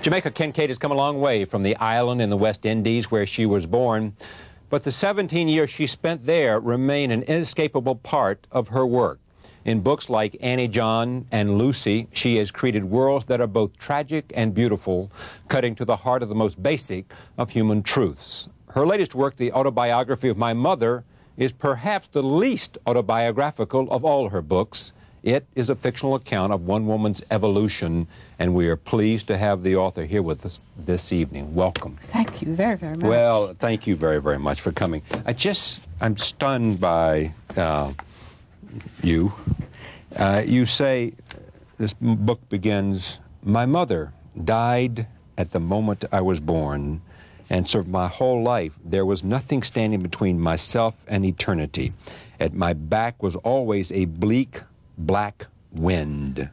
Jamaica Kincaid has come a long way from the island in the West Indies where she was born, but the 17 years she spent there remain an inescapable part of her work. In books like Annie John and Lucy, she has created worlds that are both tragic and beautiful, cutting to the heart of the most basic of human truths. Her latest work, The Autobiography of My Mother, is perhaps the least autobiographical of all her books. It is a fictional account of one woman's evolution, and we are pleased to have the author here with us this evening. Welcome. Thank you very, very much. Well, thank you very, very much for coming. I'm stunned by you. You say, this book begins, "My mother died at the moment I was born, and so my whole life there was nothing standing between myself and eternity. At my back was always a bleak, black wind.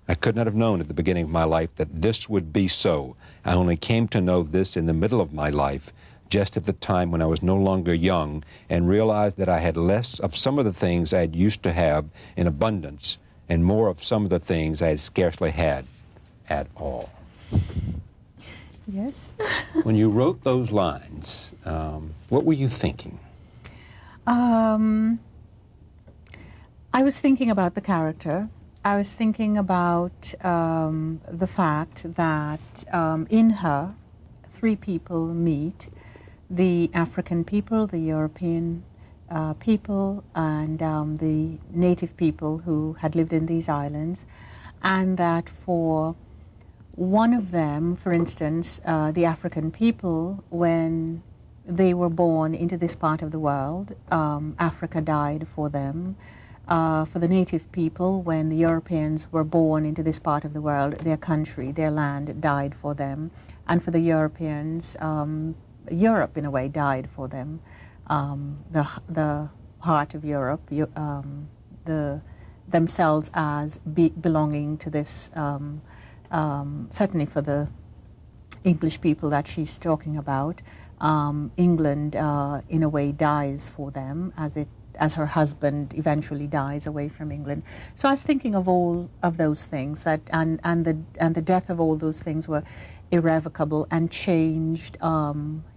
I could not have known at the beginning of my life that this would be so. I only came to know this in the middle of my life, just at the time when I was no longer young, and realized that I had less of some of the things I had used to have in abundance, and more of some of the things I had scarcely had at all." Yes. When you wrote those lines, what were you thinking? I was thinking about the character. I was thinking about the fact that in her, three people meet: the African people, the European people, and the native people who had lived in these islands, and that for one of them, for instance, the African people, when they were born into this part of the world, Africa died for them. For the native people, when the Europeans were born into this part of the world, their country, their land died for them. And for the Europeans, Europe, in a way, died for them. The heart of Europe, themselves as belonging to this, certainly for the English people that she's talking about, England, in a way, dies for them as her husband eventually dies away from England. So I was thinking of all of those things, and the death of all those things were irrevocable and changed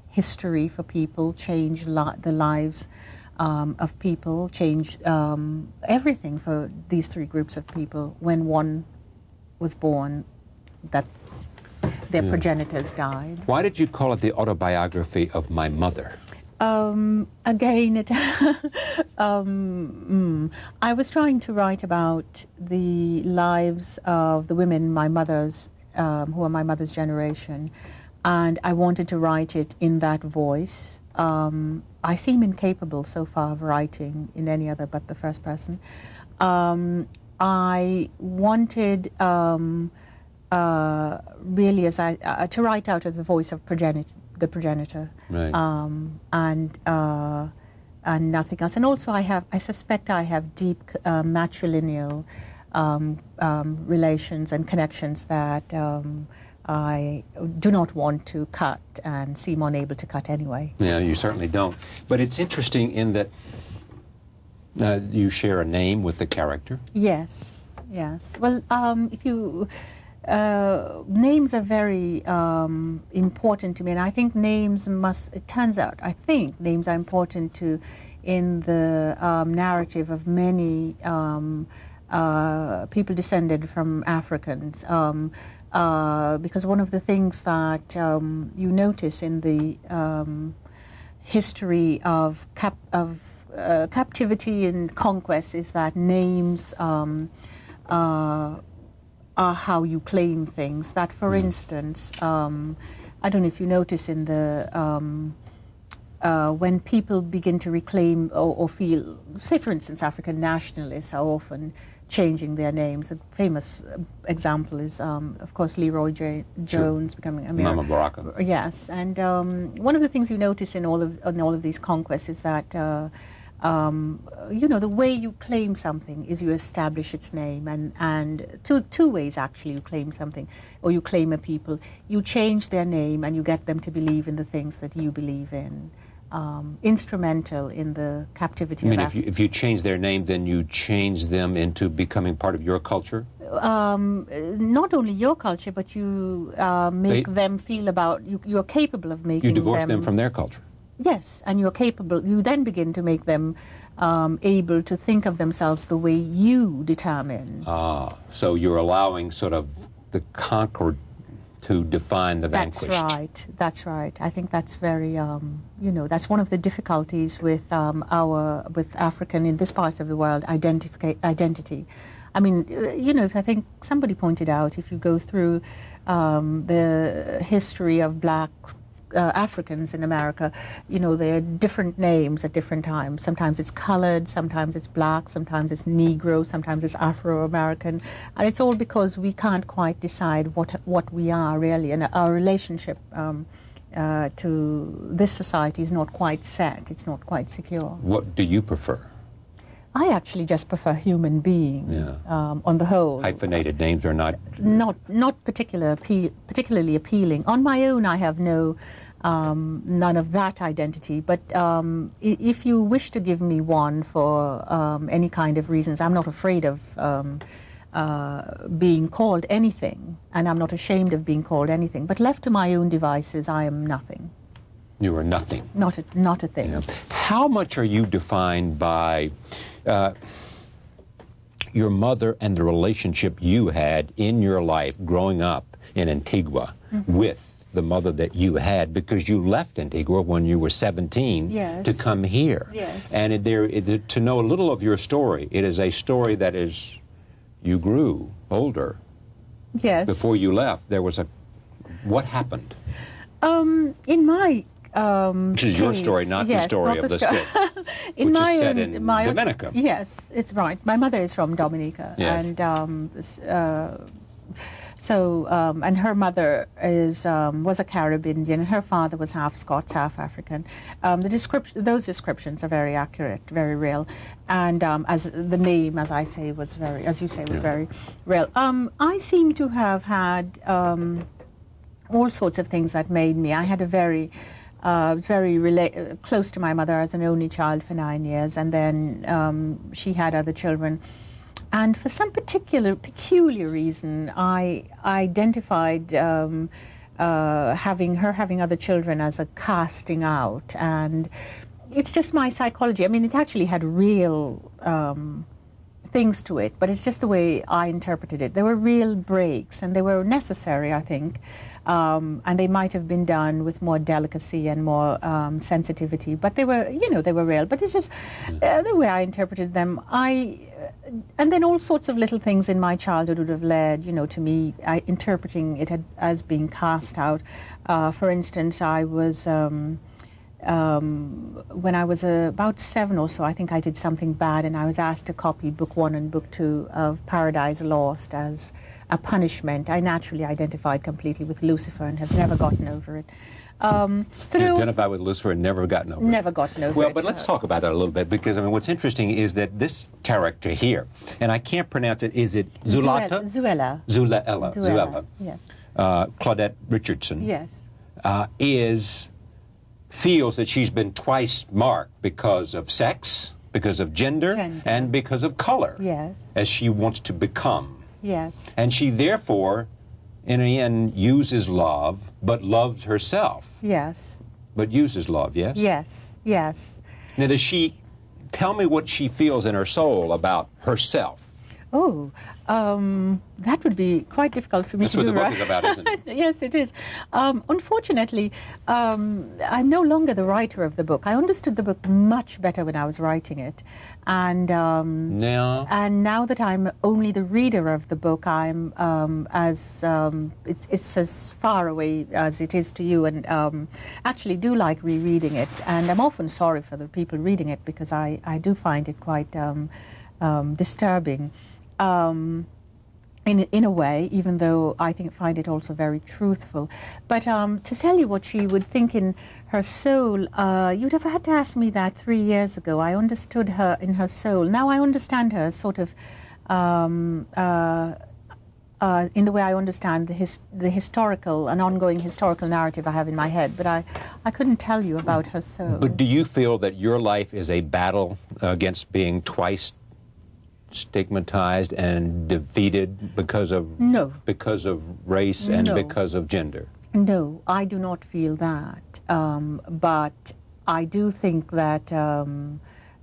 history for people, changed the lives of people, changed everything for these three groups of people. When one was born, that their progenitors died. Why did you call it The Autobiography of My Mother? Again, I was trying to write about the lives of the women, who are my mother's generation, and I wanted to write it in that voice. I seem incapable so far of writing in any other but the first person. I wanted really to write out as the voice of the progenitor, right. And nothing else. And also I suspect I have deep matrilineal relations and connections that I do not want to cut and seem unable to cut anyway. Yeah, you certainly don't. But it's interesting in that you share a name with the character. Yes, yes. Well, if you... names are very important to me, and I think names I think names are important in the narrative of many people descended from Africans, because one of the things that you notice in the history of captivity and conquest is that names are how you claim things. That, for instance, I don't know if you notice in the when people begin to reclaim or feel, say for instance, African nationalists are often changing their names. A famous example is, of course, Leroy Jones becoming American. Mama Baraka. Yes, and one of the things you notice in all of these conquests is that the way you claim something is you establish its name, and two ways actually you claim something, or you claim a people. You change their name and you get them to believe in the things that you believe in. Instrumental in the captivity of Africa. If you change their name, then you change them into becoming part of your culture? not only your culture, but you make them feel about, you're capable of making them... You divorce them from their culture. Yes, and you're capable, you then begin to make them able to think of themselves the way you determine. Ah, so you're allowing sort of the conquered to define the vanquished. That's right. I think that's very, you know, that's one of the difficulties with with African, in this part of the world, identity. I mean, you know, if I think somebody pointed out, if you go through the history of black Africans in America, you know, there are different names at different times. Sometimes it's colored, sometimes it's black, sometimes it's Negro, sometimes it's Afro-American, and it's all because we can't quite decide what we are really, and our relationship to this society is not quite set, it's not quite secure. What do you prefer? I actually just prefer human being, on the whole. Hyphenated names are not particularly appealing. On my own, I have none of that identity. But if you wish to give me one for any kind of reasons, I'm not afraid of being called anything, and I'm not ashamed of being called anything. But left to my own devices, I am nothing. You are nothing. Not a thing. Yeah. How much are you defined by your mother and the relationship you had in your life growing up in Antigua with the mother that you had, because you left Antigua when you were 17 to come here? Yes. And to know a little of your story, it is a story that is, you grew older. Yes. Before you left, there was what happened? In my Which is your story, not the story of the skit, which is set in Dominica. Yes, it's right. My mother is from Dominica, and and her mother was a Carib Indian, and her father was half Scots, half African. Those descriptions are very accurate, very real, and as the name, as I say, was very, as you say, was very real. I seem to have had all sorts of things that made me. I had a very close to my mother as an only child for 9 years, and then she had other children. And for some peculiar reason, I identified having other children as a casting out. And it's just my psychology. I mean, it actually had real things to it, but it's just the way I interpreted it. There were real breaks, and they were necessary, I think. And they might have been done with more delicacy and more sensitivity, but they were, they were real. But it's just the way I interpreted them. And then all sorts of little things in my childhood would have led, to me interpreting it as being cast out. For instance, I was, when I was about 7 or so, I think I did something bad, and I was asked to copy Book 1 and Book 2 of Paradise Lost as a punishment. I naturally identified completely with Lucifer and have never gotten over it. You identified with Lucifer and never gotten over it? Never gotten over it. Well, but let's talk about that a little bit, because, I mean, what's interesting is that this character here, and I can't pronounce it, is it Zulata? Zuela. Yes. Claudette Richardson. Yes. Feels that she's been twice marked because of sex, because of gender, and because of color. Yes. As she wants to become. Yes. And she therefore, in the end, uses love, but loves herself. Yes. But uses love, yes? Yes, yes. Now, does she tell me what she feels in her soul about herself? Oh, that would be quite difficult for me to do. That's what the book is about, isn't it? Yes, it is. Unfortunately, I'm no longer the writer of the book. I understood the book much better when I was writing it. And now that I'm only the reader of the book, I'm it's as far away as it is to you, and actually do like rereading it. And I'm often sorry for the people reading it, because I do find it quite disturbing. In a way, even though I find it also very truthful. But to tell you what she would think in her soul, you'd have had to ask me that 3 years ago. I understood her in her soul. Now I understand her sort of in the way I understand the historical, an ongoing historical narrative I have in my head. But I couldn't tell you about her soul. But do you feel that your life is a battle against being twice stigmatized and defeated because of No. because of race and No. because of gender? No, I do not feel that. But I do think that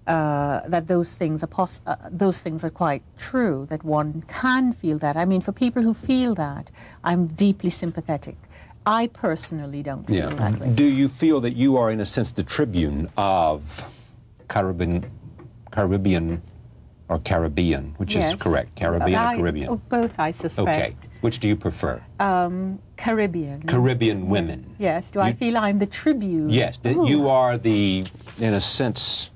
that those things are quite true. That one can feel that. I mean, for people who feel that, I'm deeply sympathetic. I personally don't feel that way. Do you feel that you are, in a sense, the tribune of Caribbean, which is correct? Caribbean or Caribbean? Both, I suspect. Okay. Which do you prefer? Caribbean. Caribbean women. Yes. Do I feel I'm the tribune? Yes. You are the, in a sense,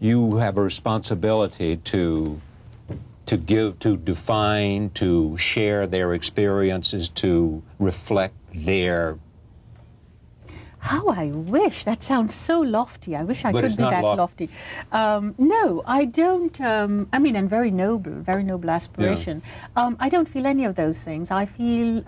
you have a responsibility to give, to define, to share their experiences, to reflect their... How I wish. That sounds so lofty. I wish I But could it's be not that lofty. No, I don't. I mean, and very noble aspiration. Yeah. I don't feel any of those things. I feel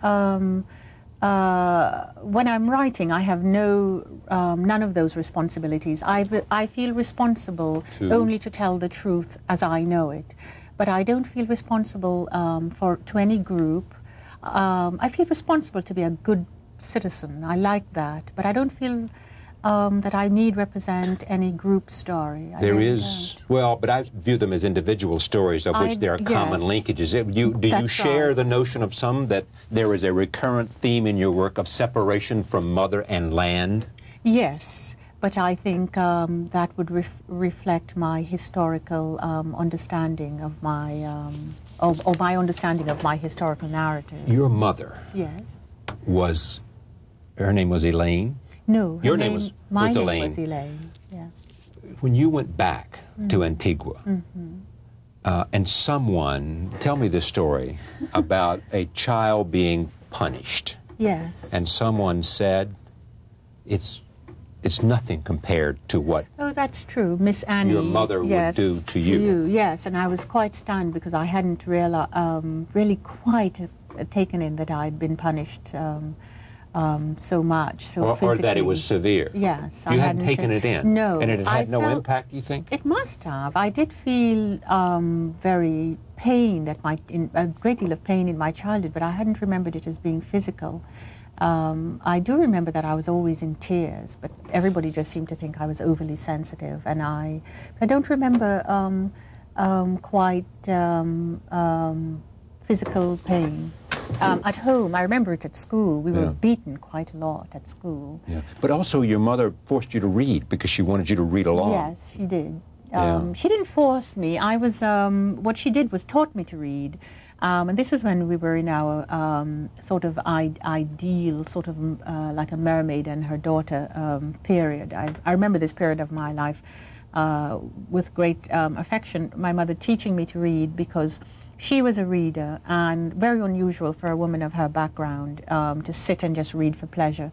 when I'm writing, I have none of those responsibilities. I feel responsible only to tell the truth as I know it. But I don't feel responsible to any group. I feel responsible to be a good citizen. I like that, but I don't feel that I need represent any group story. There is, well, but I view them as individual stories of which there are common linkages. Do you share the notion of some that there is a recurrent theme in your work of separation from mother and land? Yes, but I think that would reflect my historical understanding of my, or my understanding of my historical narrative. Your mother was, her name was Elaine? No, your name was my Elaine. name was Elaine, yes. When you went back to Antigua, and someone, tell me this story, about a child being punished. Yes. And someone said, it's nothing compared to what that's true. Miss Annie, your mother would do to you. Yes, and I was quite stunned because I hadn't really quite taken in that I'd been punished so much, so physically. Or that it was severe. Yes. You hadn't taken it in? No. And it had no impact, you think? It must have. I did feel very pained, a great deal of pain in my childhood, but I hadn't remembered it as being physical. I do remember that I was always in tears, but everybody just seemed to think I was overly sensitive, and I don't remember quite physical pain. At home, I remember it at school. We were beaten quite a lot at school. Yeah. But also your mother forced you to read because she wanted you to read along. Yes, she did. She didn't force me. I was, what she did was taught me to read. And this was when we were in our sort of ideal, sort of like a mermaid and her daughter period. I remember this period of my life with great affection, my mother teaching me to read because she was a reader, and very unusual for a woman of her background to sit and just read for pleasure.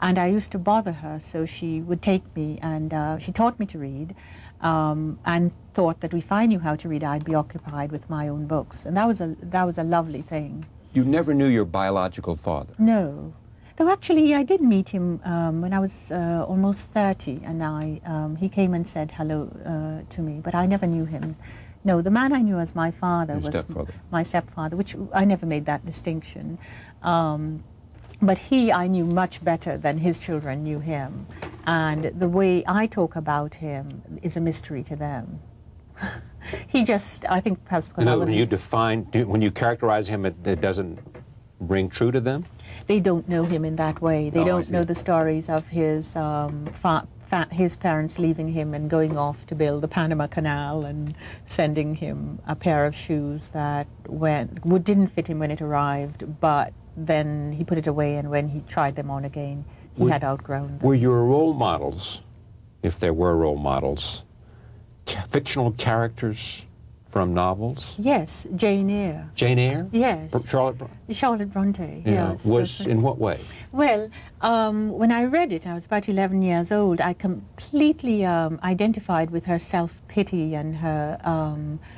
And I used to bother her, so she would take me, and she taught me to read, and thought that if I knew how to read, I'd be occupied with my own books. And that was a lovely thing. You never knew your biological father? No. Though actually, I did meet him when I was almost 30, and he came and said hello to me, but I never knew him. No, the man I knew as my father was my stepfather, which I never made that distinction. But I knew much better than his children knew him. And the way I talk about him is a mystery to them. I think perhaps because I was... when you characterize him, it doesn't ring true to them? They don't know him in that way. They don't know the stories of his parents leaving him and going off to build the Panama Canal and sending him a pair of shoes that didn't fit him when it arrived, but then he put it away, and when he tried them on again, he had outgrown them. Were your role models, if there were role models, fictional characters from novels? Yes, Jane Eyre. Jane Eyre? Yes. Charlotte Bronte? Charlotte Bronte, Yeah. yes. In what way? Well, when I read it, I was about 11 years old. I completely identified with her self-pity and her...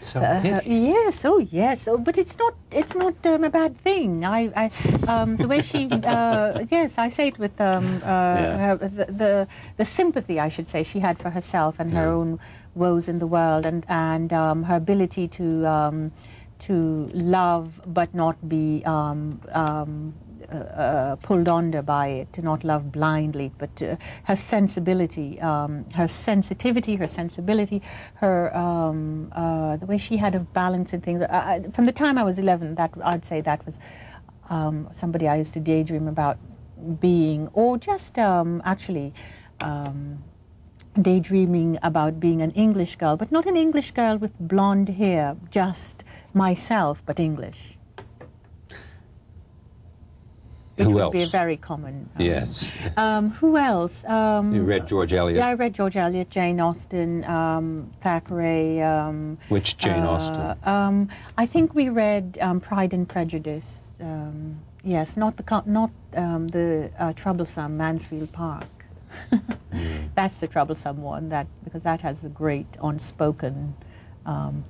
Self-pity? Yes, oh yes. Oh, but it's not a bad thing. The way she... yes, I say it with the sympathy, I should say, she had for herself and her own woes in the world, and her ability to love but not be pulled under by it, to not love blindly, but her sensibility, her sensitivity, her sensibility, her the way she had of balance and things. From the time I was 11, that I'd say that was somebody I used to daydream about being, or just actually daydreaming about being an English girl, but not an English girl with blonde hair, just myself, but English. It would be a very common... yes. Who else? You read George Eliot? Yeah, I read George Eliot, Jane Austen, Thackeray. Which Jane Austen? I think we read Pride and Prejudice. Yes, not the troublesome Mansfield Park. That's the troublesome one, because that has a great unspoken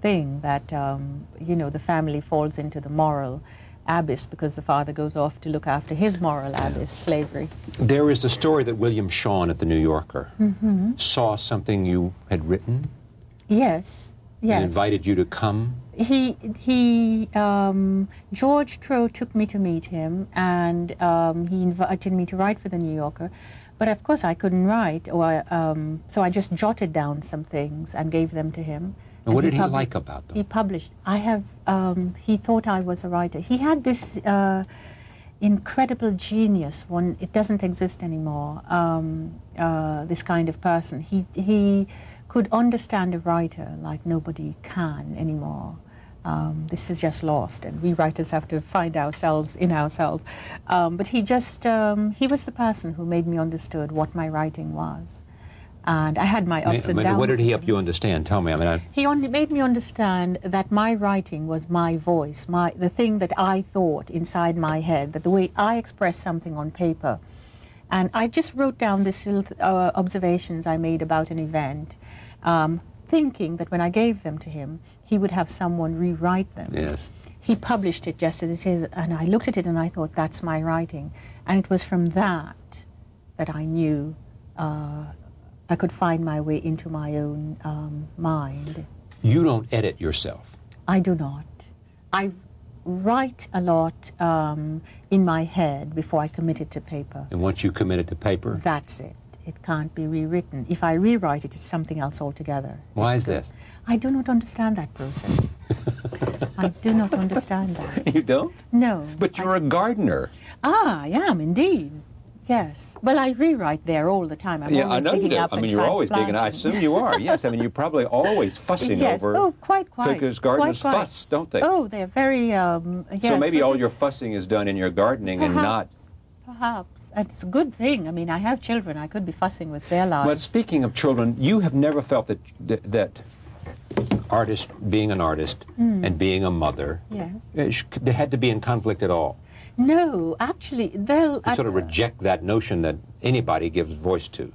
thing that, the family falls into the moral abyss because the father goes off to look after his moral abyss, slavery. There is a story that William Shawn at the New Yorker saw something you had written. Yes, yes. And invited you to come. George Trow took me to meet him, and he invited me to write for the New Yorker. But of course I couldn't write, so I just jotted down some things and gave them to him. And what did he like about them? He published. He thought I was a writer. He had this incredible genius. It doesn't exist anymore, this kind of person. He could understand a writer like nobody can anymore. This is just lost, and we writers have to find ourselves in ourselves. But he was the person who made me understood what my writing was. And I had my ups and downs. What did he help you understand? Tell me. He only made me understand that my writing was my voice, the thing that I thought inside my head, that the way I express something on paper. And I just wrote down these little observations I made about an event, thinking that when I gave them to him, he would have someone rewrite them. Yes. He published it just as it is, and I looked at it and I thought, that's my writing. And it was from that I knew I could find my way into my own mind. You don't edit yourself? I do not. I write a lot in my head before I commit it to paper. And once you commit it to paper? That's it. It can't be rewritten. If I rewrite it, it's something else altogether. Why is this? I do not understand that process. I do not understand that. You don't? No. But you're a gardener. I am, indeed. Yes. Well, I rewrite there all the time. I'm always digging up and you're always digging. I assume you are. Yes. You're probably always fussing over. Yes. Oh, quite. Because gardeners fuss, don't they? Oh, they're very. Yes. So maybe all your fussing is done in your gardening and not. Perhaps. It's a good thing. I have children. I could be fussing with their lives. But speaking of children, you have never felt that being an artist and being a mother, yes, they had to be in conflict at all. No, actually, they'll... You sort of reject that notion that anybody gives voice to.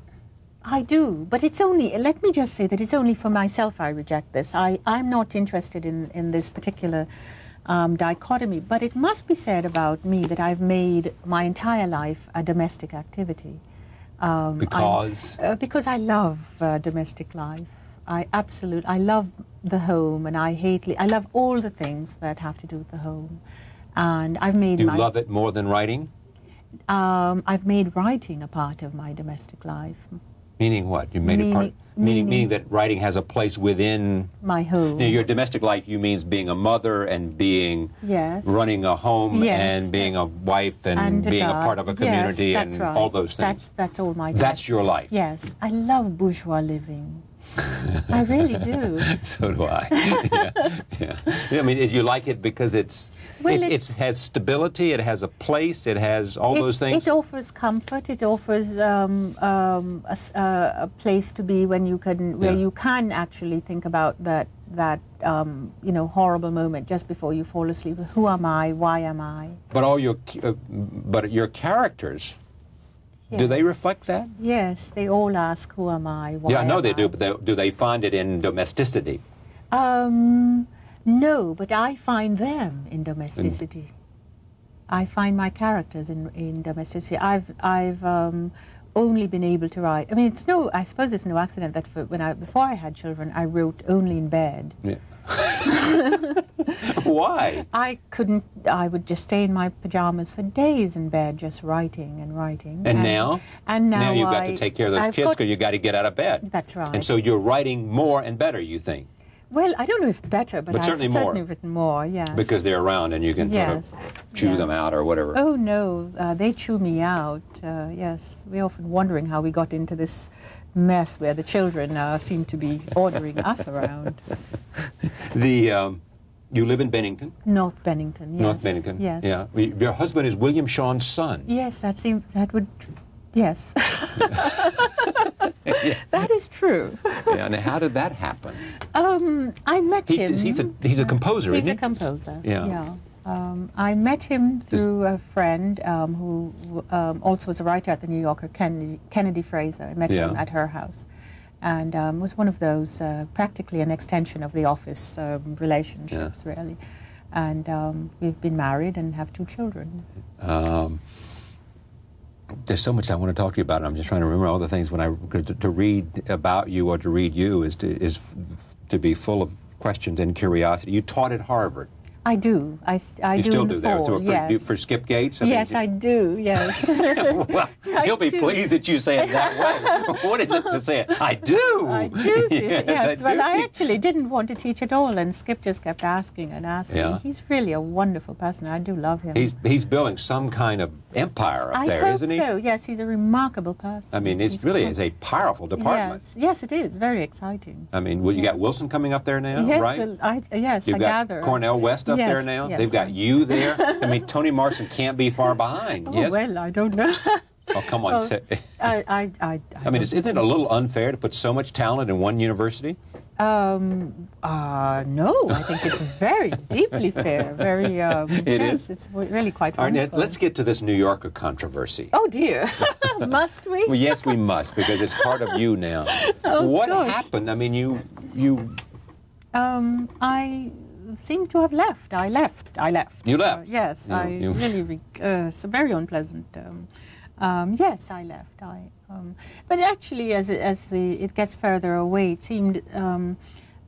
I do, but it's only, let me just say that it's only for myself I reject this. I'm not interested in this particular dichotomy, but it must be said about me that I've made my entire life a domestic activity. Because? Because I love domestic life. I love the home, and I love all the things that have to do with the home. And I've made Do you love it more than writing? I've made writing a part of my domestic life. Meaning what? You made it part. Meaning that writing has a place within my home. Your domestic life, you means being a mother and being running a home and being a wife and being a part of a community and all those things. That's all my. That's your life. Yes, I love bourgeois living. I really do. So do I. Yeah. I mean, you like it because it has stability, it has a place, it has all those things? It offers comfort, it offers a place to be where you can actually think about that horrible moment just before you fall asleep. Who am I? Why am I? But but your characters, Yes. do they reflect that? Yes, they all ask, who am I? Why Yeah, I know am they do, but do they find it in domesticity? No, but I find them in domesticity. I find my characters in domesticity. I've only been able to write. I mean, I suppose it's no accident that before I had children, I wrote only in bed. Yeah. Why? I would just stay in my pajamas for days in bed, just writing and writing. And now? And now you've got to take care of those kids because you've got to get out of bed. That's right. And so you're writing more and better, you think? Well, I don't know if better, but I've certainly written more, yes. Because they're around and you can sort of chew them out or whatever. Oh, no, they chew me out, yes. We're often wondering how we got into this mess where the children seem to be ordering us around. You live in Bennington? North Bennington, yes. North Bennington, yes. Yeah. Your husband is William Shawn's son. Yes, yes. That is true. Yeah, and how did that happen? I met him. He's a composer, isn't he? He's a composer, yeah. I met him through a friend who also was a writer at the New Yorker, Kennedy Fraser. I met him at her house. And was one of those, practically an extension of the office relationships, really. And we've been married and have 2 children. There's so much I want to talk to you about. I'm just trying to remember all the things to read about you or to read you is to be full of questions and curiosity. You taught at Harvard. I do. I you do still in do the there fall, yes. For Skip Gates? Yes, I do, yes. Well, he'll be pleased that you say it that way. What is it to say it? I do! I do, yes. Well, I do. actually didn't want to teach at all, and Skip just kept asking and asking. Yeah. He's really a wonderful person. I do love him. He's building some kind of empire up there, isn't he? I hope so, yes. He's a remarkable person. I mean, it really is a powerful department. Yes, it is. Very exciting. I mean, you got Wilson coming up there now, yes, right? Well, I You've got gather. Cornell West up there now. Yes. They've got you there. I mean, Toni Morrison can't be far behind. Oh, yes? well, I don't know. Oh, come on. I mean, isn't it a little unfair to put so much talent in one university? No, I think it's very deeply fair. Very. It is? It's really quite All right, wonderful. let's get to this New Yorker controversy. Oh, dear. Must we? Well, yes, we must, because it's part of you now. Oh, what gosh. happened? I mean, you... I seem to have left. I left. You left? Yes, it's very unpleasant. Yes, I left. But actually, as it gets further away, it seemed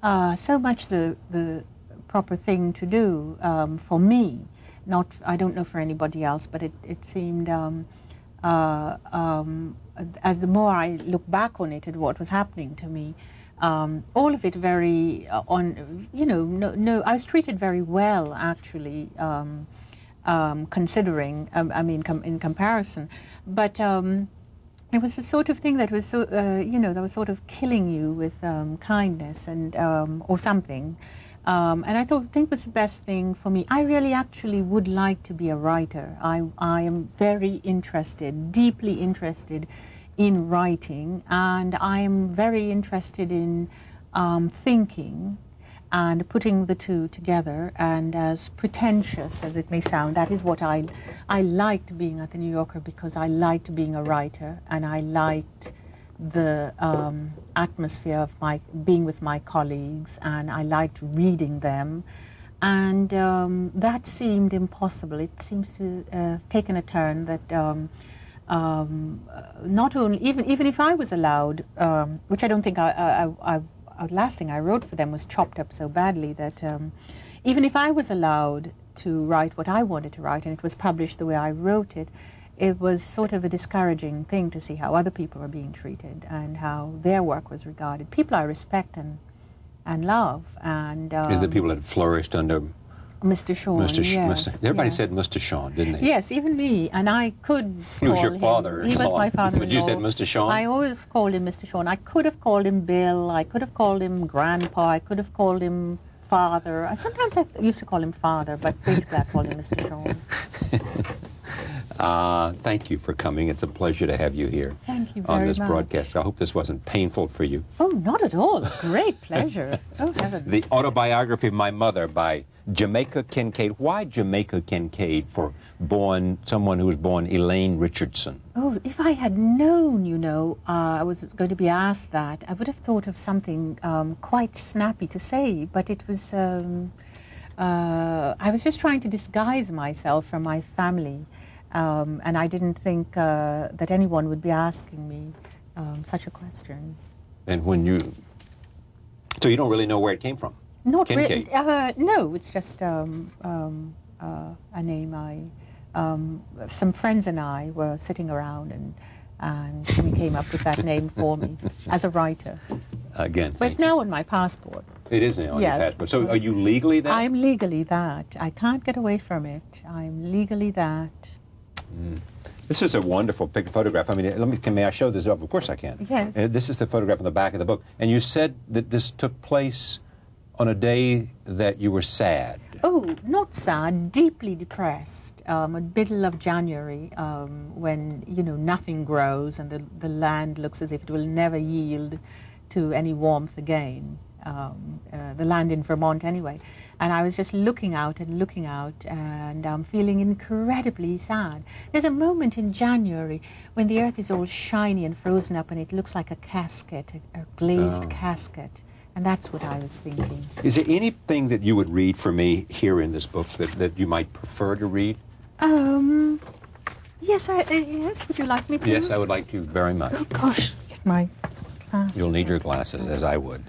so much the proper thing to do for me. I don't know for anybody else, but it seemed as the more I look back on it at what was happening to me, all of it very I was treated very well, actually, considering, in comparison. But it was the sort of thing that was so, that was sort of killing you with kindness and or something. And I think it was the best thing for me. I really actually would like to be a writer. I am very interested, deeply interested in writing, and I am very interested in thinking and putting the two together. And as pretentious as it may sound, that is what I liked being at the New Yorker, because I liked being a writer, and I liked the atmosphere of being with my colleagues, and I liked reading them. And that seemed impossible. It seems to have taken a turn that not only, even if I was allowed, which I don't think last thing I wrote for them was chopped up so badly that even if I was allowed to write what I wanted to write and it was published the way I wrote it, it was sort of a discouraging thing to see how other people were being treated and how their work was regarded. People I respect and love. And is the people that flourished under Mr. Shawn, yes. Everybody said Mr. Shawn, didn't they? Yes, even me. And I could He was your father. He was my father-in-law. But you said Mr. Shawn? I always called him Mr. Shawn. I could have called him Bill. I could have called him Grandpa. I could have called him Father. Sometimes I used to call him Father, but basically I called him Mr. Shawn. Thank you for coming. It's a pleasure to have you here. Thank you very on this much. broadcast. I hope this wasn't painful for you. Oh, not at all. Great pleasure. Oh, heavens. The Autobiography of My Mother by Jamaica Kincaid. Why Jamaica Kincaid for someone who was born Elaine Richardson? Oh, if I had known, I was going to be asked that, I would have thought of something quite snappy to say, but it was, I was just trying to disguise myself from my family, and I didn't think that anyone would be asking me such a question. And so you don't really know where it came from? Not Kincaid? No, it's just a name some friends and I were sitting around and we came up with that name for me as a writer. Again, but it's now on my passport. It is now on yes. your passport. So are you legally that? I'm legally that. I can't get away from it. I'm legally that. This is a wonderful photograph. I mean, may I show this up? Of course I can. Yes. This is the photograph on the back of the book. And you said that this took place on a day that you were sad. Oh, not sad, deeply depressed. Middle of January, when, nothing grows and the land looks as if it will never yield to any warmth again. The land in Vermont anyway. And I was just looking out and feeling incredibly sad. There's a moment in January when the earth is all shiny and frozen up and it looks like a casket, a glazed casket. And that's what I was thinking. Is there anything that you would read for me here in this book that you might prefer to read? Yes, yes, would you like me to? Yes, I would like to very much. Oh, gosh, get my glasses. You'll need your glasses, as I would.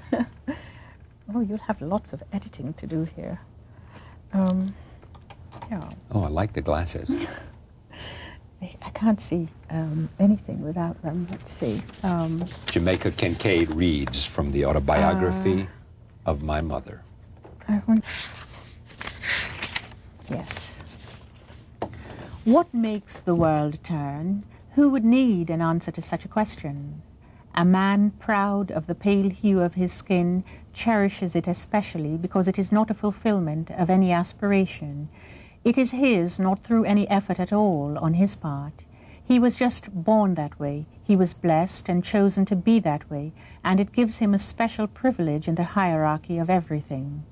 Oh, you'll have lots of editing to do here. Yeah. Oh, I like the glasses. I can't see anything without them. Let's see. Jamaica Kincaid reads from the Autobiography of My Mother. Yes. What makes the world turn? Who would need an answer to such a question? A man proud of the pale hue of his skin cherishes it especially because it is not a fulfillment of any aspiration. It is his not through any effort at all on his part. He was just born that way. He was blessed and chosen to be that way, and it gives him a special privilege in the hierarchy of everything.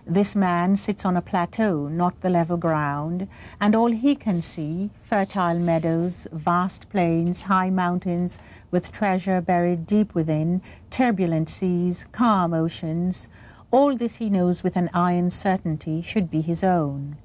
This man sits on a plateau, not the level ground, and all he can see, fertile meadows, vast plains, high mountains, with treasure buried deep within, turbulent seas, calm oceans, all this he knows with an iron certainty should be his own.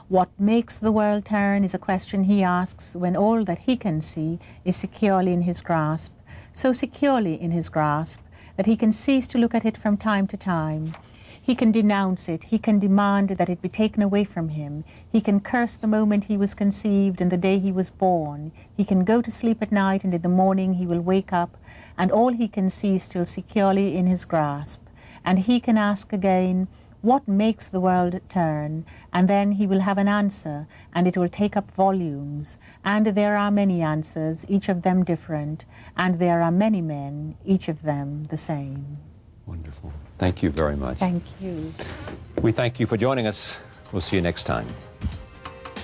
What makes the world turn is a question he asks when all that he can see is securely in his grasp, so securely in his grasp that he can cease to look at it from time to time. He can denounce it, he can demand that it be taken away from him, he can curse the moment he was conceived and the day he was born, he can go to sleep at night and in the morning he will wake up, and all he can see is still securely in his grasp. And he can ask again, what makes the world turn? And then he will have an answer, and it will take up volumes. And there are many answers, each of them different, and there are many men, each of them the same. Wonderful. Thank you very much. Thank you. We thank you for joining us. We'll see you next time.